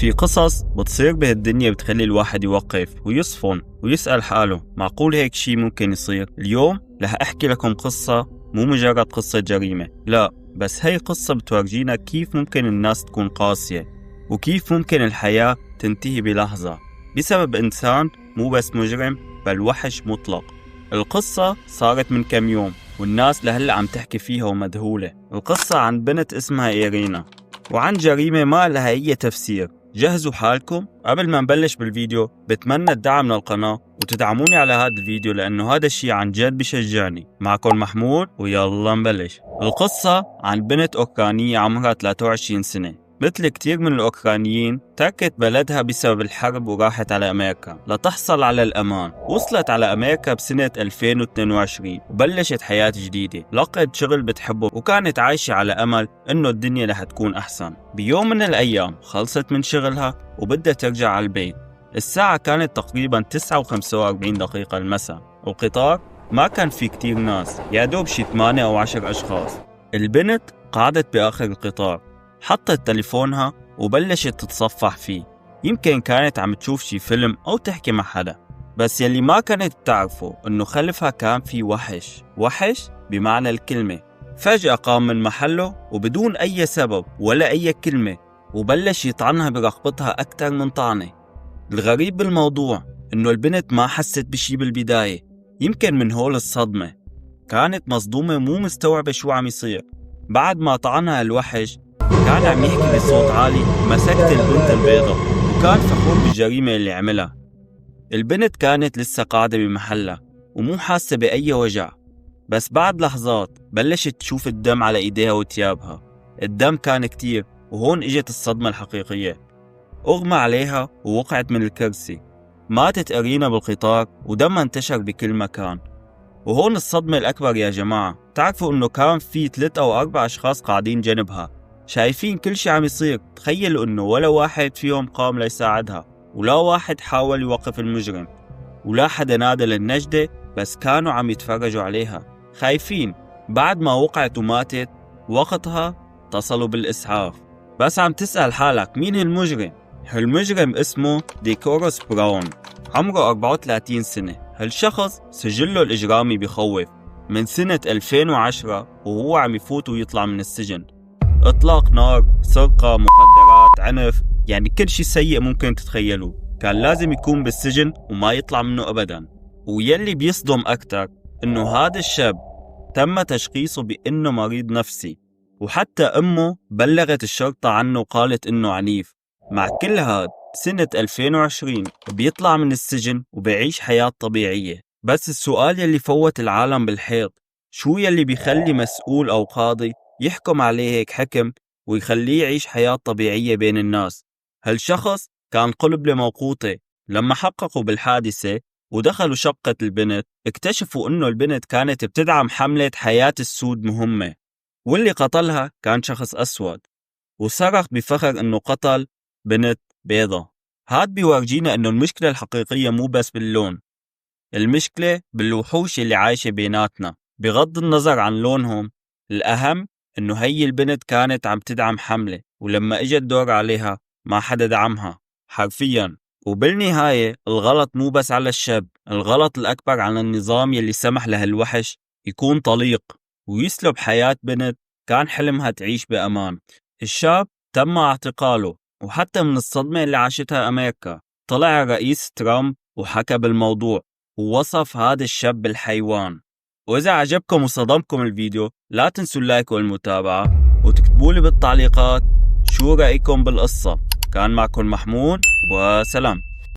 في قصص بتصير بهالدنيا بتخلي الواحد يوقف ويصفن ويسأل حاله معقول هيك شي ممكن يصير؟ اليوم رح أحكي لكم قصة مو مجرد قصة جريمة، لا، بس هي قصة بتورجينا كيف ممكن الناس تكون قاسية وكيف ممكن الحياة تنتهي بلحظة بسبب إنسان مو بس مجرم بل وحش مطلق. القصة صارت من كم يوم والناس لهلأ عم تحكي فيها ومذهولة. القصة عن بنت اسمها إيرينا وعن جريمة ما لها أي تفسير. جهزوا حالكم. قبل ما نبلش بالفيديو بتمنى الدعم للقناة وتدعموني على هذا الفيديو لأنه هذا الشيء عن جد بشجعني. معكم محمود ويلا نبلش. القصة عن بنت أوكرانية عمرها 23 سنة. مثل كتير من الأوكرانيين تركت بلدها بسبب الحرب وراحت على أمريكا لتحصل على الأمان. وصلت على أمريكا بسنة 2022 وبلشت حياة جديدة. لقت شغل بتحبه وكانت عايشة على أمل إنه الدنيا رح تكون أحسن. بيوم من الأيام خلصت من شغلها وبدها ترجع على البيت. الساعة كانت تقريبا 9:45 المساء. القطار ما كان في كتير ناس، يا دوب شي 8 أو 10 أشخاص. البنت قعدت بآخر القطار، حطت تليفونها وبلشت تتصفح فيه. يمكن كانت عم تشوف شي فيلم أو تحكي مع حدا، بس يلي ما كانت بتعرفه إنه خلفها كان في وحش بمعنى الكلمة. فجأة قام من محله وبدون أي سبب ولا أي كلمة وبلش يطعنها برقبتها أكتر من طعنة. الغريب بالموضوع إنه البنت ما حست بشي بالبداية، يمكن من هول الصدمة كانت مصدومة مو مستوعبة شو عم يصير. بعد ما طعنها الوحش كان عم يحكي بصوت عالي: مسكت البنت البيضة، وكان فخور بالجريمة اللي عملها. البنت كانت لسه قاعدة بمحلها ومو حاسة بأي وجع، بس بعد لحظات بلشت تشوف الدم على إيديها وثيابها. الدم كان كتير، وهون إجت الصدمة الحقيقية. أغمى عليها ووقعت من الكرسي. ماتت إرينا بالقطار ودمها انتشر بكل مكان. وهون الصدمة الأكبر يا جماعة، تعرفوا إنه كان في 3 أو 4 أشخاص قاعدين جنبها شايفين كل شي عم يصير. تخيلوا إنه ولا واحد فيهم قام ليساعدها، ولا واحد حاول يوقف المجرم، ولا حدا نادى للنجدة، بس كانوا عم يتفرجوا عليها خايفين. بعد ما وقعت وماتت وقتها اتصلوا بالإسعاف. بس عم تسأل حالك مين المجرم؟ المجرم اسمه ديكوروس براون، عمره 34 سنة. هالشخص سجله الإجرامي بخوف. من سنة 2010 وهو عم يفوت ويطلع من السجن. اطلاق نار، سرقة، مخدرات، عنف، يعني كل شيء سيء ممكن تتخيلوه. كان لازم يكون بالسجن وما يطلع منه أبدا. ويلي بيصدم أكتر إنه هذا الشاب تم تشخيصه بإنه مريض نفسي، وحتى أمه بلغت الشرطة عنه وقالت إنه عنيف. مع كل هاد سنة 2020 بيطلع من السجن وبيعيش حياة طبيعية. بس السؤال يلي فوت العالم بالحيط: شو يلي بيخلي مسؤول أو قاضي يحكم عليه هيك حكم ويخليه يعيش حياة طبيعية بين الناس؟ هالشخص كان قنبلة موقوتة. لما حققوا بالحادثة ودخلوا شقة البنت اكتشفوا إنه البنت كانت بتدعم حملة حياة السود مهمة، واللي قتلها كان شخص أسود وصرخ بفخر إنه قتل بنت بيضة. هاد بيورجينا إنه المشكلة الحقيقية مو بس باللون، المشكلة بالوحوش اللي عايشة بيناتنا بغض النظر عن لونهم. الأهم إنه هي البنت كانت عم تدعم حملة، ولما إجا الدور عليها ما حدا دعمها حرفياً. وبالنهاية الغلط مو بس على الشاب، الغلط الأكبر على النظام يلي سمح لهالوحش يكون طليق ويسلب حياة بنت كان حلمها تعيش بأمان. الشاب تم اعتقاله، وحتى من الصدمة اللي عاشتها أمريكا طلع رئيس ترامب وحكى بالموضوع ووصف هذا الشاب بالحيوان. وإذا عجبكم وصدمكم الفيديو لا تنسوا اللايك والمتابعة، وتكتبوا لي بالتعليقات شو رأيكم بالقصة. كان معكم محمود وسلام.